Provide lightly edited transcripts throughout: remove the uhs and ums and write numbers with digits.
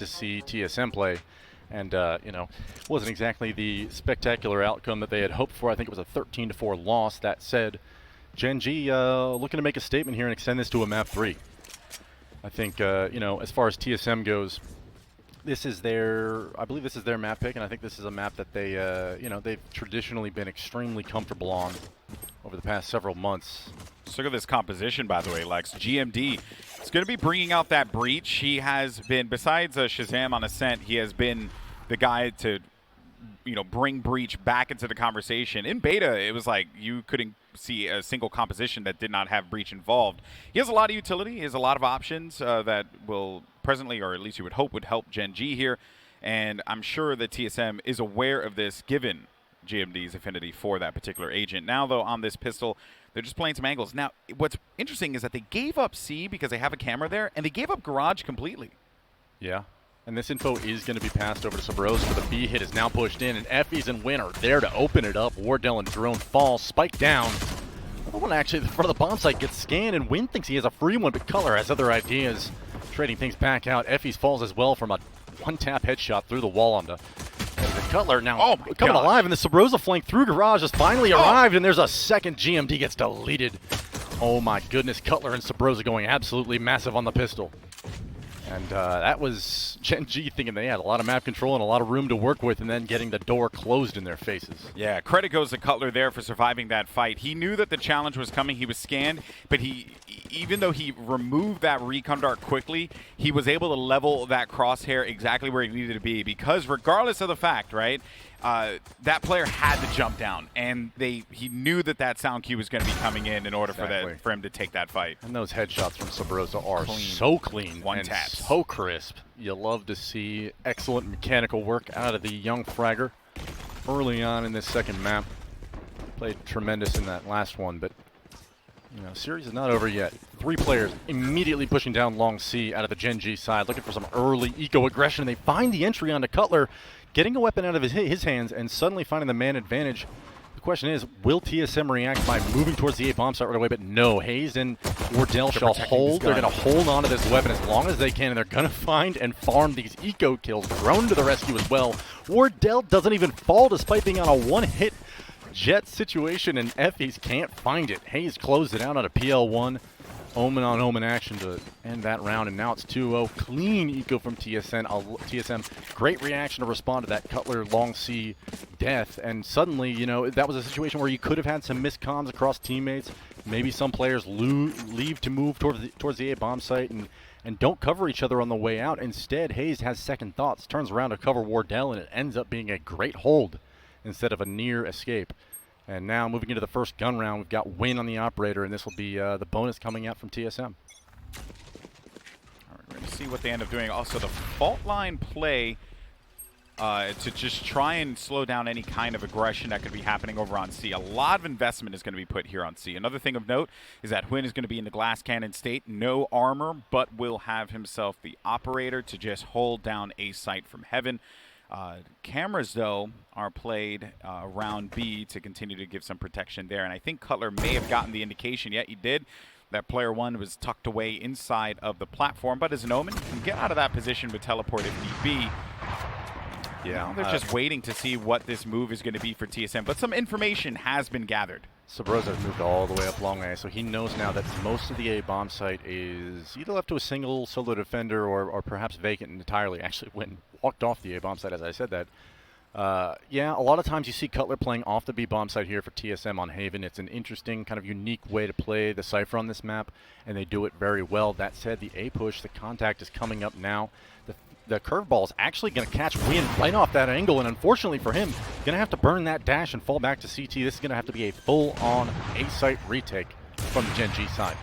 to see TSM play. And, you know, wasn't exactly the spectacular outcome that they had hoped for. I think it was a 13-4 loss. That said, GenG looking to make a statement here and extend this to a map 3. I think, you know, as far as TSM goes, this is I believe this is their map pick, and I think this is a map that they, you know, they've traditionally been extremely comfortable on over the past several months. Let's look at this composition, by the way, Lex. GMD is going to be bringing out that breach. He has been, besides Shazam on Ascent, he has been the guy to, you know, bring breach back into the conversation. In beta, it was like you couldn't see a single composition that did not have breach involved. He has a lot of utility. He has a lot of options that will presently, or at least you would hope, would help Gen.G here. And I'm sure that TSM is aware of this, given GMD's affinity for that particular agent. Now, though, on this pistol, they're just playing some angles. Now, what's interesting is that they gave up C because they have a camera there, and they gave up garage completely. Yeah. And this info is going to be passed over to Sabros, where the B hit is now pushed in, and Effie's and Win are there to open it up. Wardell and Drone fall, spike down. The one actually, the front of the bomb site gets scanned, and Win thinks he has a free one, but Color has other ideas. Trading things back out. Effie's falls as well from a one-tap headshot through the wall onto the Cutler. Now coming alive, and the Sabrosa flank through garage has finally arrived, and there's a second GMD gets deleted. Oh my goodness, Cutler and Sabrosa going absolutely massive on the pistol. And that was Gen.G thinking they had a lot of map control and a lot of room to work with, and then getting the door closed in their faces. Yeah, credit goes to Cutler there for surviving that fight. He knew that the challenge was coming. He was scanned, but even though he removed that recon dart quickly, he was able to level that crosshair exactly where he needed to be, because regardless of the fact, right, that player had to jump down, and he knew that sound cue was going to be coming in order for him to take that fight. And those headshots from Sabrosa are so clean, one tap, so crisp. You love to see excellent mechanical work out of the young fragger early on in this second map. Played tremendous in that last one, but you know, series is not over yet. 3 players immediately pushing down long C out of the Gen.G side, looking for some early eco aggression. They find the entry onto Cutler, getting a weapon out of his hands and suddenly finding the man advantage. The question is, will TSM react by moving towards the A bomb site right away? But no, Hayes and Wardell shall hold. They're going to hold on to this weapon as long as they can, and they're going to find and farm these eco kills. Drone to the rescue as well. Wardell doesn't even fall despite being on a one-hit jet situation, and Effie's can't find it. Hayes closed it out on a PL1. Omen on Omen action to end that round, and now it's 2-0. Clean eco from TSM. Great reaction to respond to that Cutler long C death, and suddenly, you know, that was a situation where you could have had some miscomms across teammates. Maybe some players leave to move towards the A bomb site and don't cover each other on the way out. Instead, Hayes has second thoughts, turns around to cover Wardell, and it ends up being a great hold instead of a near escape. And now moving into the first gun round, we've got Win on the operator, and this will be the bonus coming out from TSM. All right, we're going to see what they end up doing. Also, the fault line play to just try and slow down any kind of aggression that could be happening over on C. A lot of investment is going to be put here on C. Another thing of note is that Huynh is going to be in the glass cannon state, no armor, but will have himself the operator to just hold down a site from heaven. Cameras, though, are played around B to continue to give some protection there. And I think Cutler may have gotten the indication, yet he did, that player 1 was tucked away inside of the platform. But as an Omen, he can get out of that position with teleport if need be. Yeah, they're just waiting to see what this move is going to be for TSM. But some information has been gathered. Sabrosa has moved all the way up long A, so he knows now that most of the A bomb site is either left to a single solo defender or perhaps vacant entirely. Actually, when walked off the A bomb site, as I said that. Yeah, a lot of times you see Cutler playing off the B bomb site here for TSM on Haven. It's an interesting, kind of unique way to play the Cypher on this map, and they do it very well. That said, the A push, the contact is coming up now. The curveball is actually going to catch Win right off that angle, and unfortunately for him, going to have to burn that dash and fall back to CT. This is going to have to be a full-on A-site retake from the Gen.G side.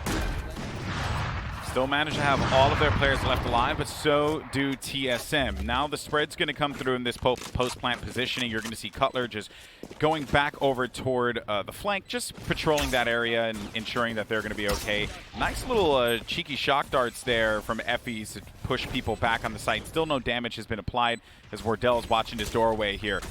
Still manage to have all of their players left alive, but so do TSM. Now the spread's going to come through in this post-plant positioning. You're going to see Cutler just going back over toward the flank, just patrolling that area and ensuring that they're going to be okay. Nice little cheeky shock darts there from Effie's to push people back on the site. Still no damage has been applied as Wardell is watching his doorway here.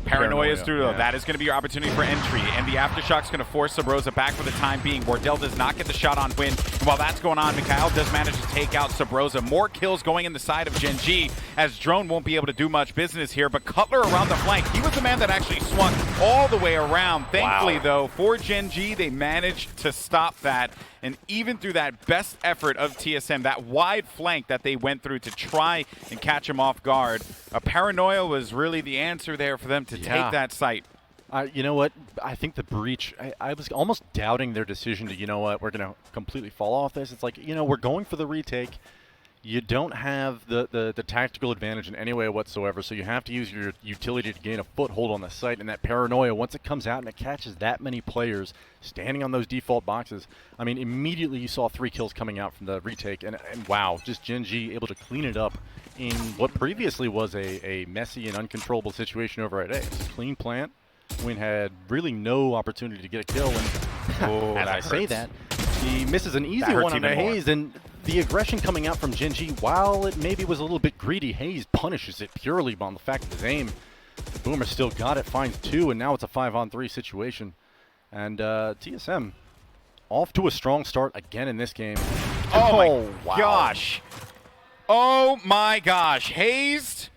Paranoia is through, though. Yeah. That is going to be your opportunity for entry. And the Aftershock's going to force Sabrosa back for the time being. Wardell does not get the shot on Win. And while that's going on, Mikhail does manage to take out Sabrosa. More kills going in the side of Gen.G, as Drone won't be able to do much business here. But Cutler around the flank, he was the man that actually swung all the way around. Thankfully, though, for Gen.G, they managed to stop that. And even through that best effort of TSM, that wide flank that they went through to try and catch him off guard, a Paranoia was really the answer there for them to take that site. You know what? I think the breach, I was almost doubting their decision to, you know what, we're going to completely fall off this. It's like, you know, we're going for the retake. You don't have the tactical advantage in any way whatsoever, so you have to use your utility to gain a foothold on the site. And that Paranoia, once it comes out and it catches that many players standing on those default boxes, I mean, immediately you saw 3 kills coming out from the retake. And wow, just Gen.G able to clean it up in what previously was a messy and uncontrollable situation over at A. Clean plant. Win had really no opportunity to get a kill, and as I say that, he misses an easy one on Hayes, and the aggression coming out from Gen.G, while it maybe was a little bit greedy, Hayes punishes it purely on the fact of his aim. Boomer still got it, finds 2, and now it's a 5-on-3 situation. And TSM off to a strong start again in this game. Oh my gosh. Oh my gosh. Hayes,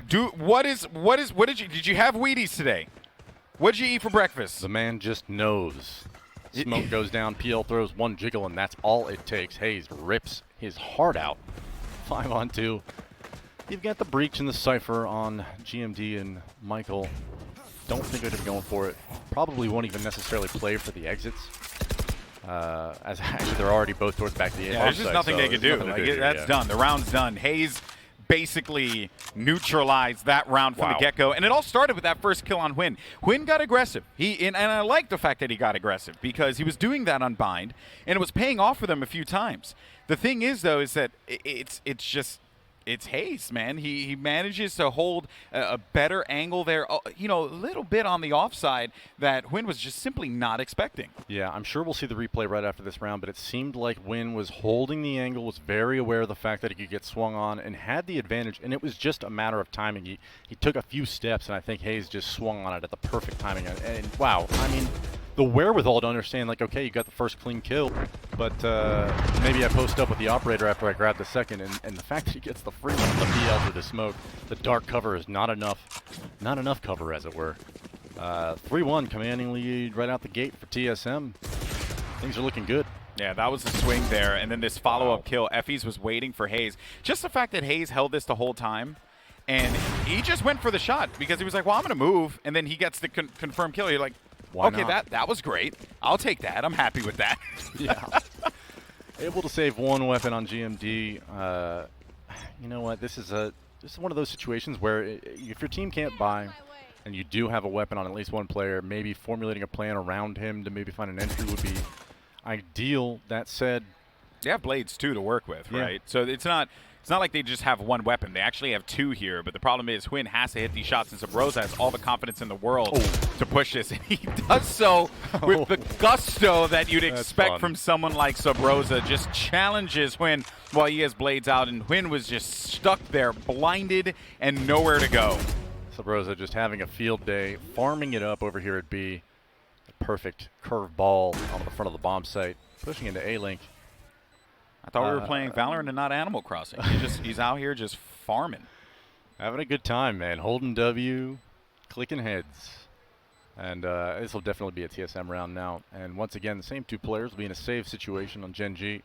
did you have Wheaties today? What did you eat for breakfast? The man just knows. Smoke goes down, PL throws 1 jiggle, and that's all it takes. Hayes rips his heart out. 5-on-2. You've got the breach and the Cypher on GMD and Michael. Don't think they're going to be going for it. Probably won't even necessarily play for the exits. As actually they're already both towards back to the there's just nothing they can do. That's done. The round's done. Hayes basically neutralized that round from the get-go. And it all started with that first kill on Huynh. Huynh got aggressive. And I like the fact that he got aggressive because he was doing that on Bind, and it was paying off for them a few times. The thing is, though, is that it's Hayes, man. He manages to hold a better angle there, you know, a little bit on the offside that Huynh was just simply not expecting. Yeah, I'm sure we'll see the replay right after this round, but it seemed like Huynh was holding the angle, was very aware of the fact that he could get swung on, and had the advantage, and it was just a matter of timing. He took a few steps, and I think Hayes just swung on it at the perfect timing. And wow, I mean, the wherewithal to understand, like, okay, you got the first clean kill, but maybe I post up with the operator after I grab the second, and the fact that he gets the free one, the PL through the smoke, the dark cover is not enough cover, as it were. 3-1 commanding lead right out the gate for TSM. Things are looking good. Yeah, that was the swing there, and then this follow-up kill. Effie's was waiting for Hayes. Just the fact that Hayes held this the whole time, and he just went for the shot because he was like, well, I'm going to move, and then he gets the confirmed kill. You're like, why okay, not? That was great. I'll take that. I'm happy with that. Yeah. Able to save 1 weapon on GMD. You know what? This is one of those situations where if your team can't buy and you do have a weapon on at least 1 player, maybe formulating a plan around him to maybe find an entry would be ideal. That said, they have blades too to work with, right? So it's not like they just have 1 weapon. They actually have 2 here, but the problem is Huynh has to hit these shots, and Sabrosa has all the confidence in the world to push this, and he does so with the gusto that you'd expect from someone like Sabrosa. Just challenges Huynh while he has blades out, and Huynh was just stuck there, blinded, and nowhere to go. Sabrosa just having a field day, farming it up over here at B. A perfect curve ball on the front of the bomb site, pushing into A-Link. I thought we were playing Valorant and not Animal Crossing. He's out here just farming. Having a good time, man. Holding W, clicking heads. And this will definitely be a TSM round now. And once again, the same 2 players will be in a save situation on Gen.G.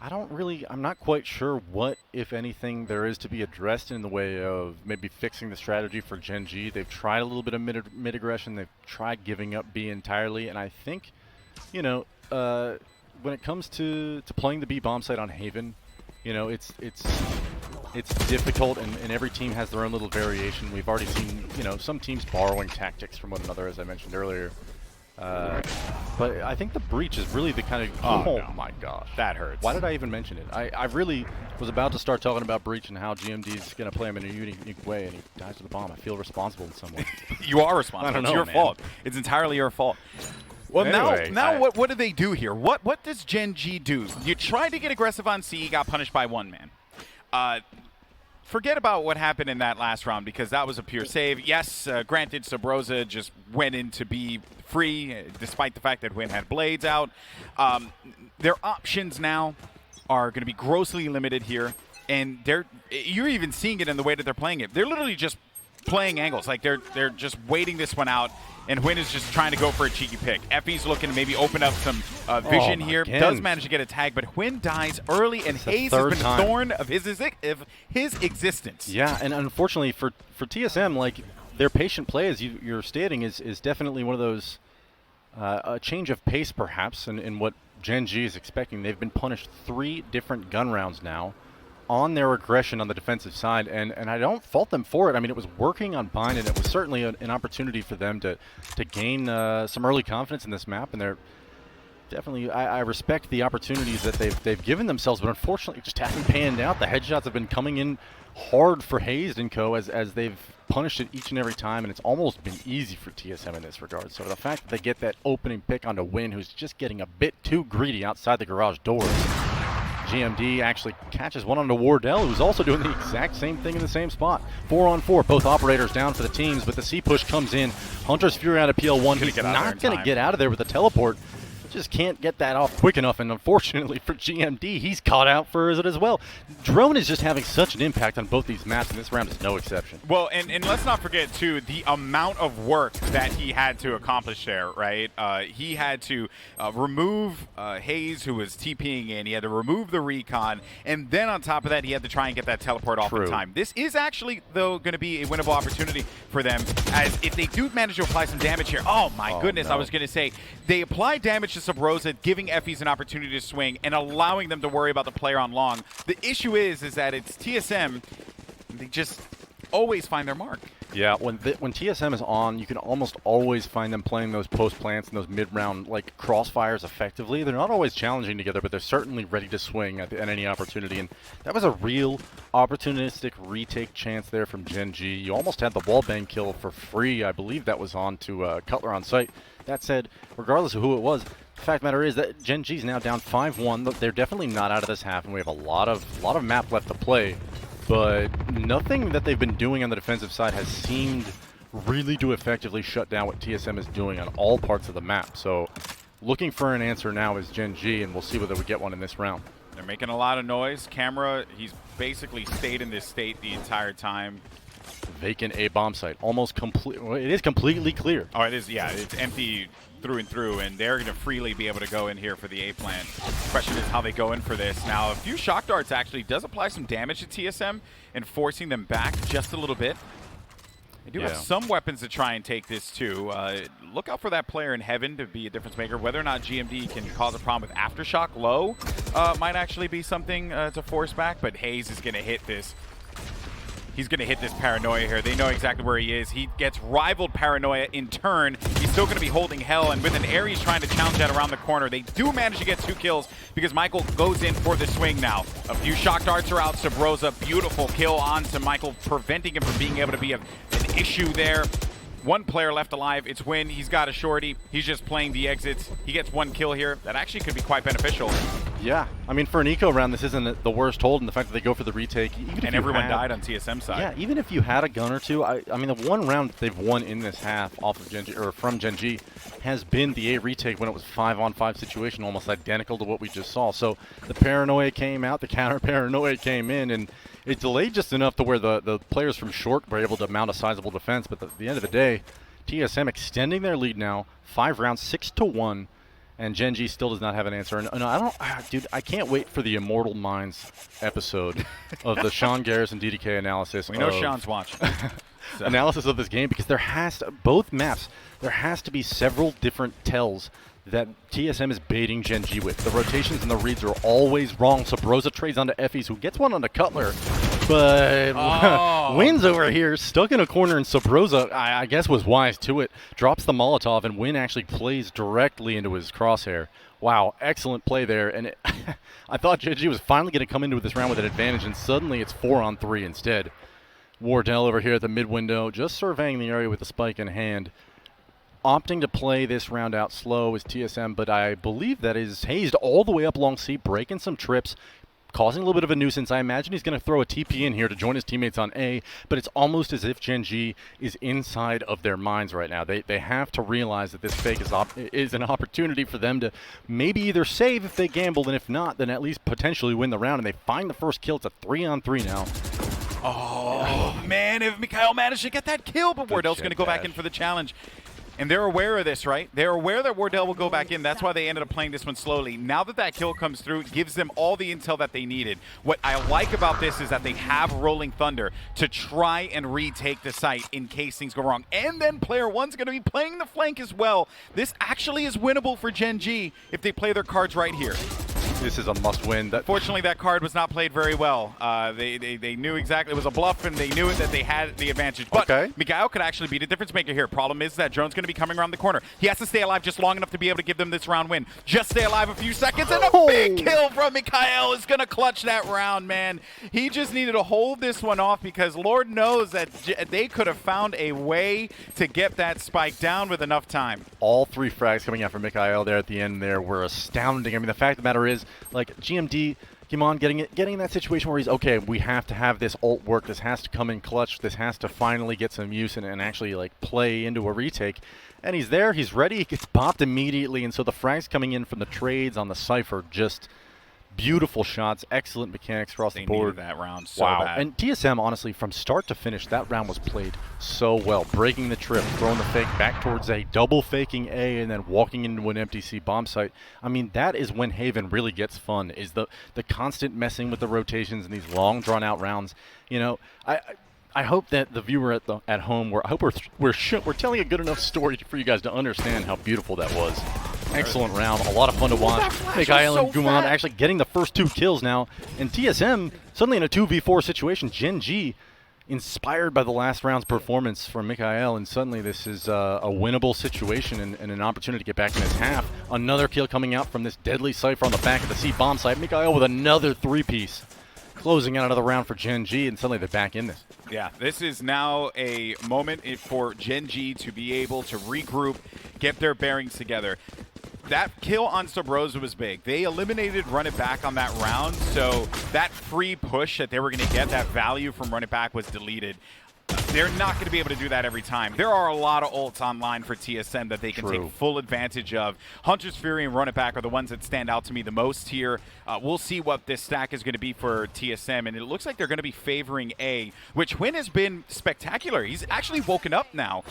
I'm not quite sure what, if anything, there is to be addressed in the way of maybe fixing the strategy for Gen.G. They've tried a little bit of mid-aggression. They've tried giving up B entirely. And I think, you know, when it comes to playing the B bomb site on Haven, you know, it's difficult, and every team has their own little variation. We've already seen, you know, some teams borrowing tactics from one another, as I mentioned earlier. But I think the breach is really the kind of... Oh my gosh. That hurts. Why did I even mention it? I really was about to start talking about breach and how GMD is going to play him in a unique way, and he dies to the bomb. I feel responsible in some way. You are responsible. I don't know, it's your fault. It's entirely your fault. Well, anyway, now what do they do here? What does Gen.G do? You tried to get aggressive on C, got punished by 1 man. forget about what happened in that last round because that was a pure save. Yes, granted, Sabrosa just went in to be free, despite the fact that Win had blades out. Their options now are going to be grossly limited here, and you're even seeing it in the way that they're playing it. They're literally just playing angles. Like they're just waiting this one out, and Win is just trying to go for a cheeky pick. Effie's looking to maybe open up some vision here. Again. Does manage to get a tag, but Win dies early, and Hayes has been a thorn of his existence. Yeah, and unfortunately for TSM, like their patient play, as you're stating, is definitely one of those a change of pace perhaps in what Gen.G is expecting. They've been punished 3 different gun rounds now on their aggression on the defensive side, and I don't fault them for it. I mean, it was working on Bind, and it was certainly an opportunity for them to gain some early confidence in this map, and they're definitely, I respect the opportunities that they've given themselves, but unfortunately it just hasn't panned out. The headshots have been coming in hard for Hayes and co as they've punished it each and every time, and it's almost been easy for TSM in this regard. So the fact that they get that opening pick onto Win, who's just getting a bit too greedy outside the garage doors. GMD actually catches one onto Wardell, who's also doing the exact same thing in the same spot. 4-on-4, both operators down for the teams, but the C push comes in. Hunter's Fury out of PL1. He's not going to get out of there with the teleport. Just can't get that off quick enough, and unfortunately for GMD, he's caught out for it as well. Drone is just having such an impact on both these maps, and this round is no exception. Well, and let's not forget, too, the amount of work that he had to accomplish there, right? He had to remove Hayes, who was TPing in. He had to remove the recon, and then on top of that, he had to try and get that teleport off in time. This is actually, though, going to be a winnable opportunity for them, as if they do manage to apply some damage here. Oh, my goodness, no. I was going to say, they apply damage to Sabrosa, giving Effies an opportunity to swing and allowing them to worry about the player on long. The issue is that it's TSM. They just always find their mark. Yeah, when TSM is on, you can almost always find them playing those post plants and those mid-round like crossfires effectively. They're not always challenging together, but they're certainly ready to swing at any opportunity. And that was a real opportunistic retake chance there from Gen.G. You almost had the wallbang kill for free. I believe that was on to Cutler on site. That said, regardless of who it was, the fact of the matter is that Gen.G is now down 5-1. They're definitely not out of this half, and we have a lot of map left to play. But nothing that they've been doing on the defensive side has seemed really to effectively shut down what TSM is doing on all parts of the map. So looking for an answer now is Gen.G, and we'll see whether we get one in this round. They're making a lot of noise. Camera, he's basically stayed in this state the entire time. Vacant A bomb site, almost complete. Well, it is completely clear. Oh, it is. Yeah, it's empty through and through, and they're going to freely be able to go in here for the A plant. Question is how they go in for this. Now, a few shock darts actually does apply some damage to TSM and forcing them back just a little bit. They do have some weapons to try and take this too. Look out for that player in heaven to be a difference maker. Whether or not GMD can cause a problem with Aftershock low might actually be something to force back, but Hayes is going to hit this. He's going to hit this Paranoia here. They know exactly where he is. He gets rivaled Paranoia in turn. He's still going to be holding Hell, and with an Ares trying to challenge that around the corner, they do manage to get 2 kills because Michael goes in for the swing now. A few shock darts are out. Sabrosa, beautiful kill onto Michael, preventing him from being able to be an issue there. One player left alive. It's Win. He's got a shorty. He's just playing the exits. He gets 1 kill here. That actually could be quite beneficial. Yeah, I mean, for an eco round, this isn't the worst hold, and the fact that they go for the retake. And everyone died on TSM side. Yeah, even if you had a gun or two, I mean, the one round that they've won in this half off of Gen.G, or from Gen.G, has been the A retake when it was 5-on-5 situation, almost identical to what we just saw. So the Paranoia came out, the counter Paranoia came in, and it delayed just enough to where the players from short were able to mount a sizable defense. But at the end of the day, TSM extending their lead now, 5 rounds, 6-1. And Gen.G still does not have an answer. And dude, I can't wait for the Immortal Minds episode of the Sean Garrison DDK analysis. We know Sean's watching. Analysis of this game, because there has to, both maps, there has to be several different tells that TSM is baiting Gen.G with. The rotations and the reads are always wrong. Sabrosa trades onto Effie's, who gets one onto Cutler. But Win's over here, stuck in a corner, and Sabrosa, I guess, was wise to it. Drops the Molotov, and Win actually plays directly into his crosshair. Wow, excellent play there. And I thought Gen.G was finally going to come into this round with an advantage, and suddenly it's 4-on-3 instead. Wardell over here at the mid-window, just surveying the area with the spike in hand. Opting to play this round out slow is TSM, but I believe that is hazed all the way up long C, breaking some trips, causing a little bit of a nuisance. I imagine he's going to throw a TP in here to join his teammates on A, but it's almost as if Gen.G is inside of their minds right now. They have to realize that this fake is an opportunity for them to maybe either save if they gamble, and if not, then at least potentially win the round, and they find the first kill. It's a 3-on-3 now. Oh, man, if Mikhail managed to get that kill, but Wardell's going to go back in for the challenge. And they're aware of this, right? They're aware that Wardell will go back in. That's why they ended up playing this one slowly. Now that that kill comes through, it gives them all the intel that they needed. What I like about this is that they have Rolling Thunder to try and retake the site in case things go wrong. And then player one's going to be playing the flank as well. This actually is winnable for Gen.G if they play their cards right here. This is a must-win. Fortunately, that card was not played very well. They knew exactly it was a bluff, and they knew it that they had the advantage. But Mikhail could actually be the difference maker here. Problem is that Drone's going to be coming around the corner. He has to stay alive just long enough to be able to give them this round win. Just stay alive a few seconds, and a big kill from Mikhail is going to clutch that round, man. He just needed to hold this one off because Lord knows that they could have found a way to get that spike down with enough time. All 3 frags coming out from Mikhail there at the end there were astounding. I mean, the fact of the matter is, like, GMD, Kimon getting in that situation where he's, okay, we have to have this ult work. This has to come in clutch. This has to finally get some use and actually, like, play into a retake. And he's there. He's ready. He gets popped immediately. And so the frags coming in from the trades on the Cypher, just beautiful shots, excellent mechanics across the board. That round so bad. And TSM, honestly, from start to finish, that round was played so well. Breaking the trip, throwing the fake back towards A, double faking A, and then walking into an empty C bomb site. I mean, that is when Haven really gets fun, is the constant messing with the rotations and these long, drawn-out rounds. You know, I hope that the viewer at home, I hope we're telling a good enough story for you guys to understand how beautiful that was. Excellent round, a lot of fun to watch. Mikhail and Gumon actually getting the first 2 kills now, and TSM suddenly in a 2v4 situation. Gen.G inspired by the last round's performance from Mikhail, and suddenly this is a winnable situation and an opportunity to get back in his half. Another kill coming out from this deadly Cypher on the back of the C bomb site. Mikhail with another 3-piece. Closing out another round for Gen.G, and suddenly they're back in this. Yeah, this is now a moment for Gen.G to be able to regroup, get their bearings together. That kill on Subroza was big. They eliminated Run It Back on that round, so that free push that they were going to get, that value from Run It Back, was deleted. They're not going to be able to do that every time. There are a lot of ults online for TSM that they can take full advantage of. Hunter's Fury and Run It Back are the ones that stand out to me the most here. We'll see what this stack is going to be for TSM, and it looks like they're going to be favoring A, which Huynh has been spectacular. He's actually woken up now.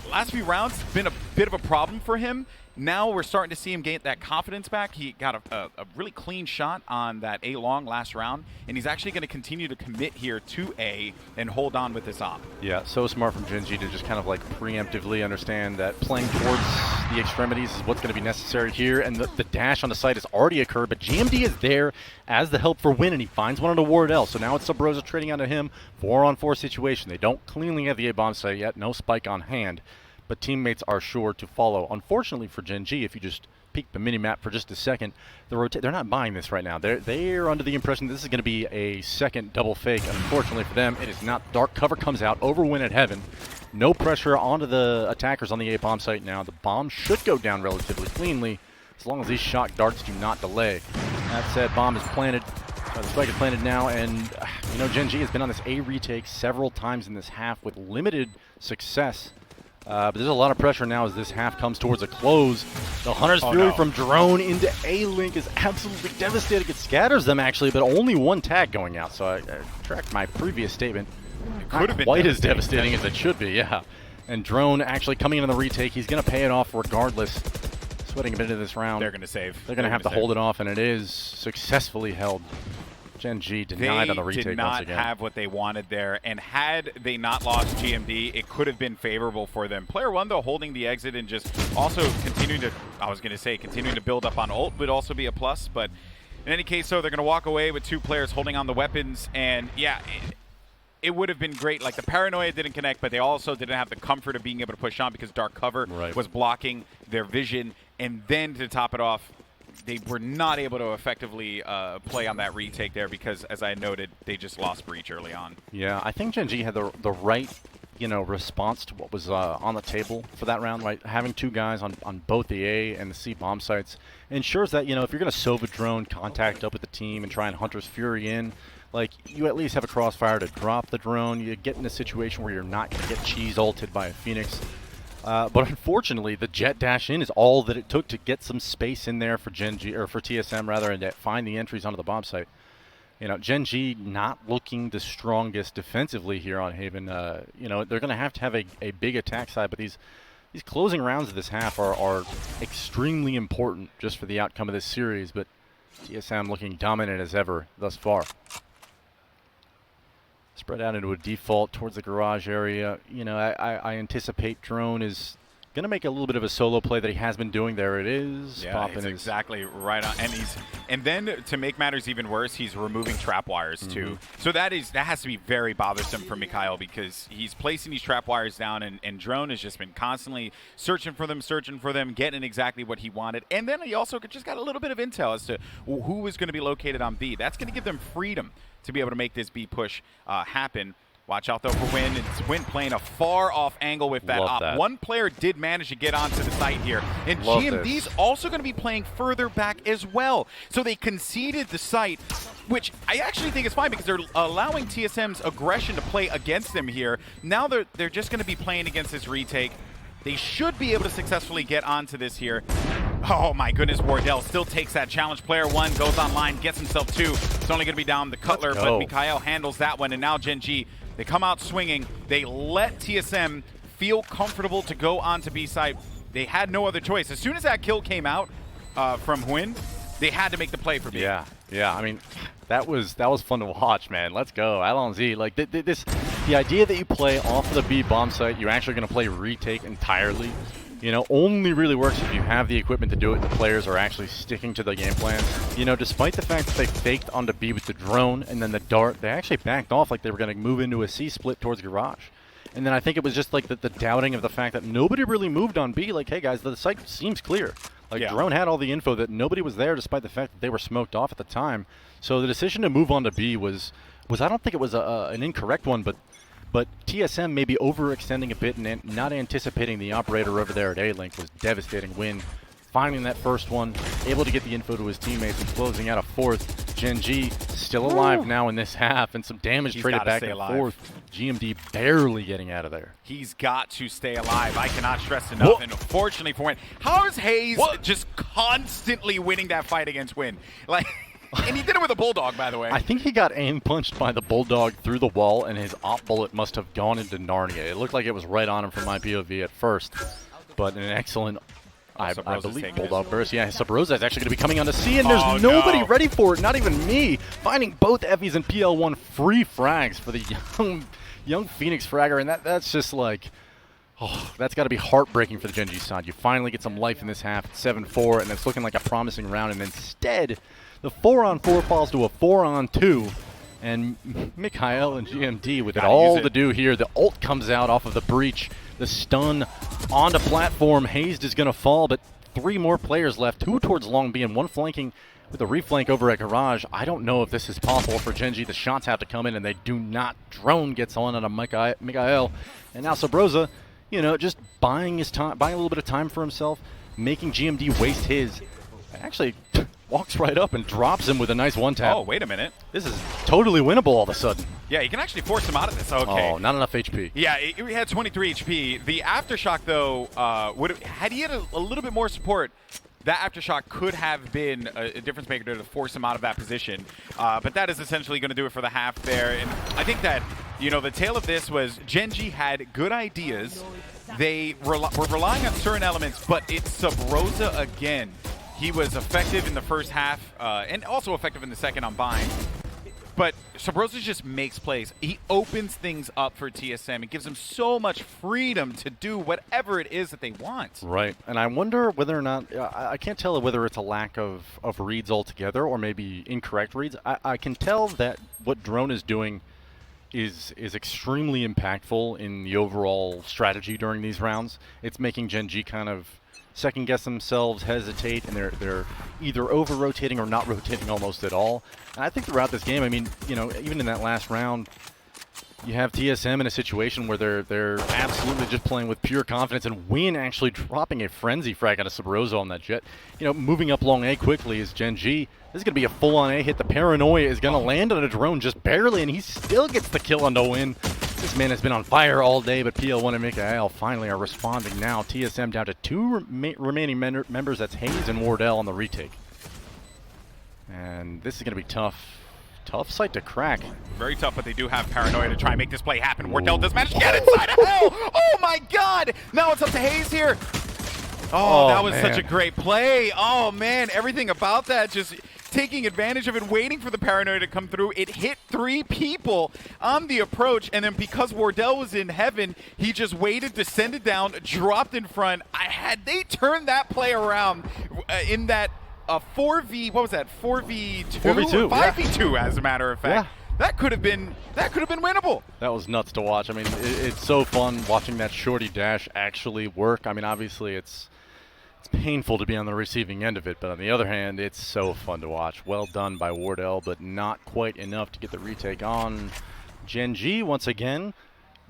Last few rounds been a bit of a problem for him. Now we're starting to see him gain that confidence back. He got a really clean shot on that A long last round, and he's actually going to continue to commit here to A and hold on with this op. Yeah, so smart from Gen.G to just kind of like preemptively understand that playing towards the extremities is what's going to be necessary here, and the dash on the site has already occurred, but GMD is there as the help for Huynh, and he finds one on a Wardell, so now it's Subroza trading onto him. 4-on-4 situation. They don't cleanly have the A-bomb site yet, no spike on hand, but teammates are sure to follow. Unfortunately for Gen.G, if you just peek the mini-map for just a second, they're not buying this right now. They're under the impression this is going to be a second double fake. Unfortunately for them, it is not. Dark cover comes out over Huynh at Heaven. No pressure onto the attackers on the A-bomb site now. The bomb should go down relatively cleanly as long as these shock darts do not delay. That said, bomb is planted. The spike is planted now, and you know, Gen.G has been on this A retake several times in this half with limited success. But there's a lot of pressure now as this half comes towards a close. The Hunter's Fury from Drone into A-Link is absolutely devastating. It scatters them, actually, but only 1 tag going out. So I tracked my previous statement. It could have been quite as devastating as it should be, yeah. And Drone actually coming into the retake. He's going to pay it off regardless. Sweating a bit into this round. They're going to save. They're going to have to hold it off, and it is successfully held. Gen.G denied on the retake once again. They did not have what they wanted there, and had they not lost GMD, it could have been favorable for them. Player one, though, holding the exit and just also continuing to, continuing to build up on ult would also be a plus, but in any case, so they're going to walk away with 2 players holding on the weapons, and yeah, it would have been great. Like, the paranoia didn't connect, but they also didn't have the comfort of being able to push on because dark cover was blocking their vision, and then to top it off, they were not able to effectively play on that retake there because, as I noted, they just lost breach early on. Yeah, I think Gen.G had the right you know, response to what was on the table for that round, right? Having 2 guys on both the A and the C bomb sites ensures that, you know, if you're going to Sova drone, contact up with the team and try and Hunter's Fury in, like, you at least have a crossfire to drop the drone. You get in a situation where you're not going to get cheese ulted by a Phoenix. But unfortunately, the jet dash in is all that it took to get some space in there for Gen.G, or for TSM rather, and to find the entries onto the bomb site. You know, Gen.G not looking the strongest defensively here on Haven. You know, they're going to have a big attack side, but these closing rounds of this half are extremely important just for the outcome of this series. But TSM looking dominant as ever thus far. Spread out into a default towards the garage area. You know, I anticipate Drone is going to make a little bit of a solo play that he has been doing. There it is. Yeah, it's exactly right on. And then to make matters even worse, he's removing trap wires too. So that has to be very bothersome for Mikhail, because he's placing these trap wires down, and Drone has just been constantly searching for them, getting exactly what he wanted. And then he also just got a little bit of intel as to who is going to be located on B. That's going to give them freedom to be able to make this B push happen. Watch out, though, for Win. It's Win playing a far-off angle with that op. One player did manage to get onto the site here. And GMD's also going to be playing further back as well. So they conceded the site, which I actually think is fine, because they're allowing TSM's aggression to play against them here. Now they're just going to be playing against this retake. They should be able to successfully get onto this here. Oh my goodness, Wardell still takes that challenge. Player 1 goes online, gets himself 2. It's only going to be down the Cutler, but Mikhail handles that one. And now Gen.G, they come out swinging. They let TSM feel comfortable to go onto B side. They had no other choice. As soon as that kill came out from Huyn, they had to make the play for B. Yeah. I mean, that was fun to watch, man. Let's go, Alonzi. Like the idea that you play off of the B bomb site, you're actually going to play retake entirely. You know, only really works if you have the equipment to do it and the players are actually sticking to the game plan. You know, despite the fact that they faked onto B with the drone and then the dart, they actually backed off like they were going to move into a C split towards garage. And then I think it was just like the doubting of the fact that nobody really moved on B. Like, hey guys, the site seems clear. Like, Drone had all the info that nobody was there, despite the fact that they were smoked off at the time. So the decision to move on to B was I don't think it was an incorrect one, but TSM maybe overextending a bit and not anticipating the operator over there at A-Link was devastating. Win, finding that first one, able to get the info to his teammates and closing out a fourth. Gen.G still alive now in this half, and some damage traded back and forth. GMD barely getting out of there. He's got to stay alive. I cannot stress enough. And unfortunately for Win, how is Hayes just constantly winning that fight against Win? Like, and he did it with a Bulldog, by the way. I think he got aim punched by the Bulldog through the wall, and his op bullet must have gone into Narnia. It looked like it was right on him from my POV at first, but an excellent, I believe, Bulldog burst. Yeah, Sabrosa is actually going to be coming on to C, and there's nobody ready for it, not even me. Finding both Effies and PL1 free frags for the young Phoenix fragger, and that's just like, oh, that's got to be heartbreaking for the Gen.G side. You finally get some life in this half, 7-4, and it's looking like a promising round, and instead, the 4-on-4 falls to a 4-on-2, and Mikhail and GMD with it all to do here. The ult comes out off of the breach, the stun onto platform. Hazed is going to fall, but 3 more players left, 2 towards Long B and 1 flanking with a reflank over at Garage. I don't know if this is possible for Gen.G. The shots have to come in, and they do not. Drone gets on a Mikhail, and now Sabrosa, you know, just buying his time, buying a little bit of time for himself, making GMD waste his. Actually walks right up and drops him with a nice one-tap. Oh, wait a minute. This is totally winnable all of a sudden. Yeah, you can actually force him out of this. Okay. Oh, not enough HP. Yeah, he had 23 HP. The Aftershock, though, had he had a little bit more support, that Aftershock could have been a difference maker to force him out of that position. But that is essentially going to do it for the half there. And I think that, you know, the tale of this was Gen.G had good ideas. They were relying on certain elements, but it's Sabrosa again. He was effective in the first half and also effective in the second on Bind. But Sabrosa just makes plays. He opens things up for TSM. It gives them so much freedom to do whatever it is that they want. Right. And I wonder whether or not, I can't tell whether it's a lack of reads altogether or maybe incorrect reads. I can tell that what Drone is doing is extremely impactful in the overall strategy during these rounds. It's making Gen.G kind of second guess themselves, hesitate, and they're either over rotating or not rotating almost at all. And I think throughout this game, I mean, you know, even in that last round, You have TSM in a situation where they're absolutely just playing with pure confidence, and Win actually dropping a frenzy frag out of Sabroso on that jet. You know, moving up long A quickly is Gen.G. This is going to be a full-on A hit. The paranoia is going to land on a drone just barely, and he still gets the kill on the Win. This man has been on fire all day, but PL1 and Mikael finally are responding now. TSM down to 2 remaining members. That's Hayes and Wardell on the retake. And this is going to be tough. Tough site to crack. Very tough, but they do have paranoia to try and make this play happen. Wardell does manage to get inside of hell. Oh my god! Now it's up to Hayes here. Oh, that was such a great play. Oh man, everything about that, just taking advantage of it, waiting for the paranoia to come through. It hit 3 people on the approach, and then because Wardell was in heaven, he just waited, descended down, dropped in front. Had they turned that play around in that 4v, what was that? 4v2? 4v2, 5v2, as a matter of fact. Yeah. That could have been winnable. That was nuts to watch. I mean, it's so fun watching that shorty dash actually work. I mean, obviously it's painful to be on the receiving end of it, but on the other hand, it's so fun to watch. Well done by Wardell, but not quite enough to get the retake on. Gen.G once again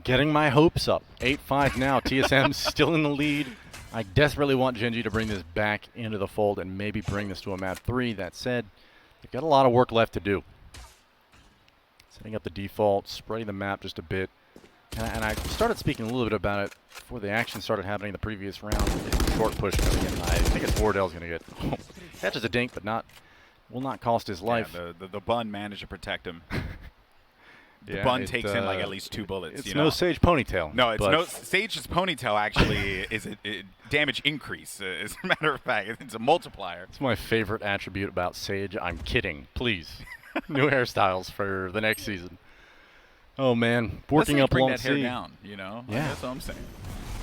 getting my hopes up. 8-5 now. TSM still in the lead. I desperately want Gen.G to bring this back into the fold and maybe bring this to a map 3. That said, they've got a lot of work left to do. Setting up the default, spreading the map just a bit. And I started speaking a little bit about it before the action started happening in the previous round. Short push coming in. I think it's Wardell's going to get catches a dink, but will not cost his life. Yeah, the bun managed to protect him. The bun takes in like at least 2 bullets. It's no Sage ponytail. No, it's no Sage's ponytail. Actually, is a damage increase. As a matter of fact, it's a multiplier. It's my favorite attribute about Sage. I'm kidding. Please, new hairstyles for the next season. Oh man, working up long C. Bring that hair down. You know. Yeah, that's what I'm saying.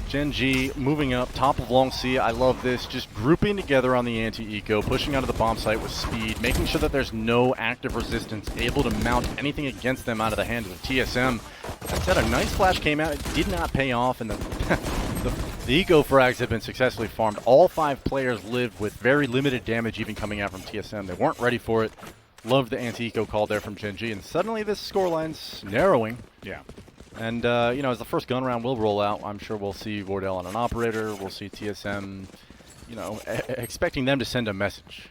Gen.G moving up, top of long C. I love this. Just grouping together on the anti-eco, pushing out of the bomb site with speed, making sure that there's no active resistance, able to mount anything against them out of the hands of the TSM. That said, a nice flash came out. It did not pay off, and the eco frags have been successfully farmed. All 5 players lived with very limited damage even coming out from TSM. They weren't ready for it. Loved the anti-eco call there from Gen.G, and suddenly this scoreline's narrowing. Yeah. And, you know, as the first gun round will roll out, I'm sure we'll see Wardell on an operator. We'll see TSM, you know, expecting them to send a message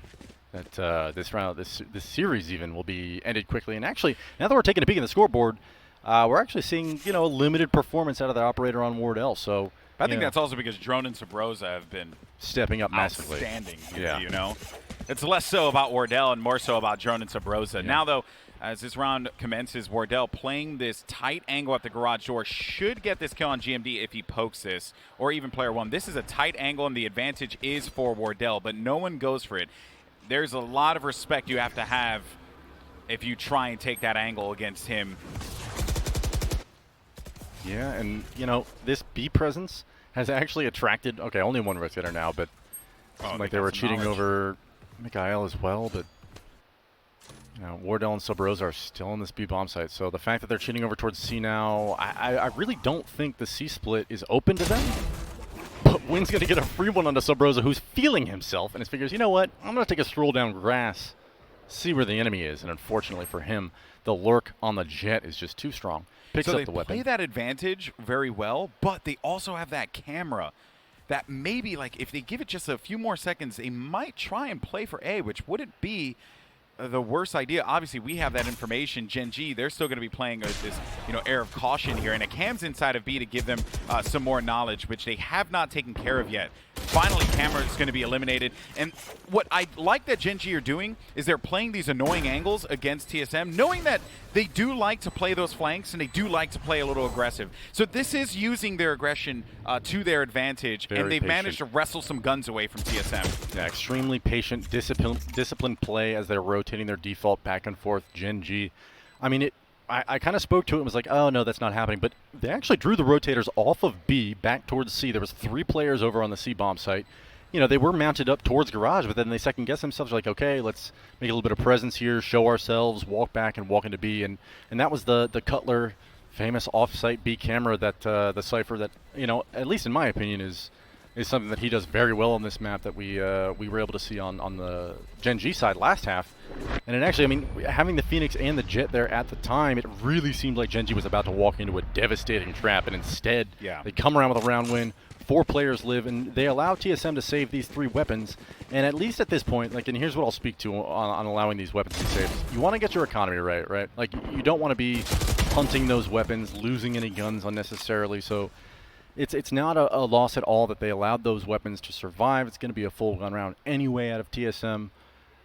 that this round, this series even, will be ended quickly. And actually, now that we're taking a peek at the scoreboard, we're actually seeing, you know, a limited performance out of the operator on Wardell. So I think that's also because Drone and Sabrosa have been stepping up massively. Outstanding, yeah. You know. It's less so about Wardell and more so about Drone and Sabrosa. Yeah. Now, though, as this round commences, Wardell playing this tight angle at the garage door should get this kill on GMD if he pokes this, or even player 1. This is a tight angle, and the advantage is for Wardell, but no one goes for it. There's a lot of respect you have to have if you try and take that angle against him. Yeah, and, you know, this B presence has actually attracted, okay, only 1 risk hitter now, but it seemed like they were cheating over Mikael as well, but you know, Wardell and Sabrosa are still on this B bomb site, so the fact that they're cheating over towards C now, I really don't think the C split is open to them. But Win's going to get a free one onto Sabrosa, who's feeling himself, and he figures, you know what, I'm going to take a stroll down grass, see where the enemy is, and unfortunately for him, the lurk on the jet is just too strong. Picks up the weapon. So they play that advantage very well, but they also have that camera that maybe, like, if they give it just a few more seconds, they might try and play for A, which wouldn't be the worst idea. Obviously, we have that information. Gen.G, they're still going to be playing this, you know, air of caution here, and a cam's inside of B to give them some more knowledge, which they have not taken care of yet. Finally, camera is going to be eliminated, and what I like that Gen.G are doing is they're playing these annoying angles against TSM, knowing that they do like to play those flanks and they do like to play a little aggressive. So this is using their aggression to their advantage, and they've managed to wrestle some guns away from TSM. Yeah, extremely patient, disciplined play as they're rotating their default back and forth. Gen.G, I mean, I kind of spoke to it and was like, oh, no, that's not happening. But they actually drew the rotators off of B back towards C. There was 3 players over on the C bomb site. You know, they were mounted up towards garage, but then they second-guessed themselves. Like, okay, let's make a little bit of presence here, show ourselves, walk back and walk into B. And that was the Cutler famous off-site B camera that the Cypher that, you know, at least in my opinion, is is something that he does very well on this map that we were able to see on the Gen.G side last half. And it actually, I mean, having the Phoenix and the Jet there at the time, it really seemed like Gen.G was about to walk into a devastating trap, and instead they come around with a round win. 4 players live, and they allow TSM to save these 3 weapons. And at least at this point, like, and here's what I'll speak to on allowing these weapons to be saved. You want to get your economy right? Like, you don't want to be hunting those weapons, losing any guns unnecessarily. So it's not a loss at all that they allowed those weapons to survive. It's going to be a full gun round anyway out of TSM.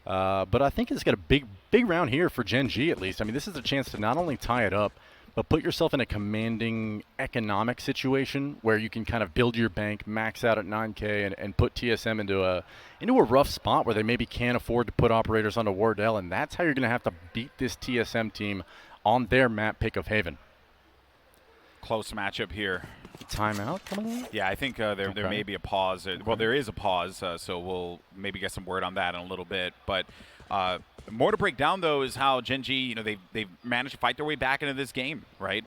But I think it's got a big round here for Gen.G at least. I mean, this is a chance to not only tie it up, but put yourself in a commanding economic situation where you can kind of build your bank, max out at 9K, and put TSM into a rough spot where they maybe can't afford to put operators onto Wardell, and that's how you're going to have to beat this TSM team on their map pick of Haven. Close matchup here. Timeout coming in? Yeah, I think there may be a pause. Well, there is a pause, so we'll maybe get some word on that in a little bit. But more to break down, though, is how Gen.G, you know, they've managed to fight their way back into this game, right?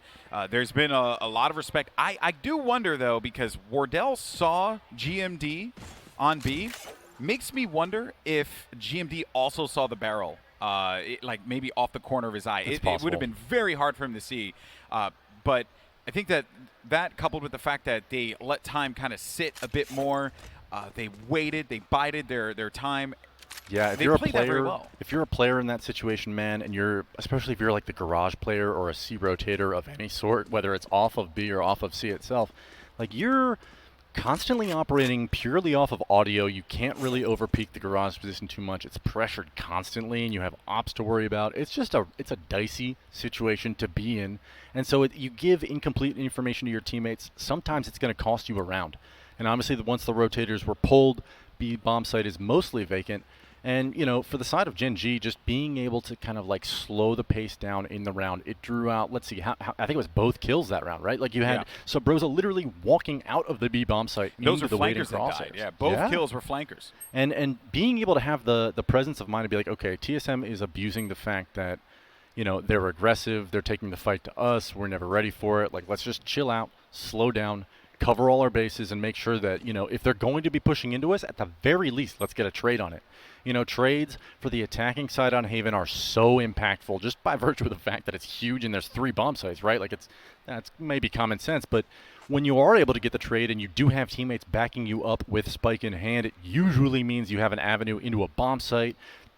There's been a lot of respect. I do wonder, though, because Wardell saw GMD on B, makes me wonder if GMD also saw the barrel, like maybe off the corner of his eye. It would have been very hard for him to see. But I think that coupled with the fact that they let time kind of sit a bit more, they waited, they bided their time. Yeah, if you're a player in that situation, man, and especially if you're like the garage player or a C rotator of any sort, whether it's off of B or off of C itself, like you're constantly operating purely off of audio. You can't really overpeak the garage position too much. It's pressured constantly, and you have ops to worry about. It's just it's a dicey situation to be in, and so you give incomplete information to your teammates. Sometimes it's going to cost you a round, and obviously once the rotators were pulled, B bomb site is mostly vacant. And, you know, for the side of Gen.G, just being able to kind of like slow the pace down in the round, it drew out, let's see, I think it was both kills that round, right? Like you had Subroza literally walking out of the B bomb site into the waiting crosshairs. Yeah, both kills were flankers. And being able to have the presence of mind to be like, okay, TSM is abusing the fact that, you know, they're aggressive, they're taking the fight to us, we're never ready for it. Like, let's just chill out, slow down, cover all our bases, and make sure that, you know, if they're going to be pushing into us, at the very least, let's get a trade on it. You know, trades for the attacking side on Haven are so impactful just by virtue of the fact that it's huge and there's 3 bomb sites, right? Like, that's maybe common sense, but when you are able to get the trade and you do have teammates backing you up with spike in hand, it usually means you have an avenue into a bomb site.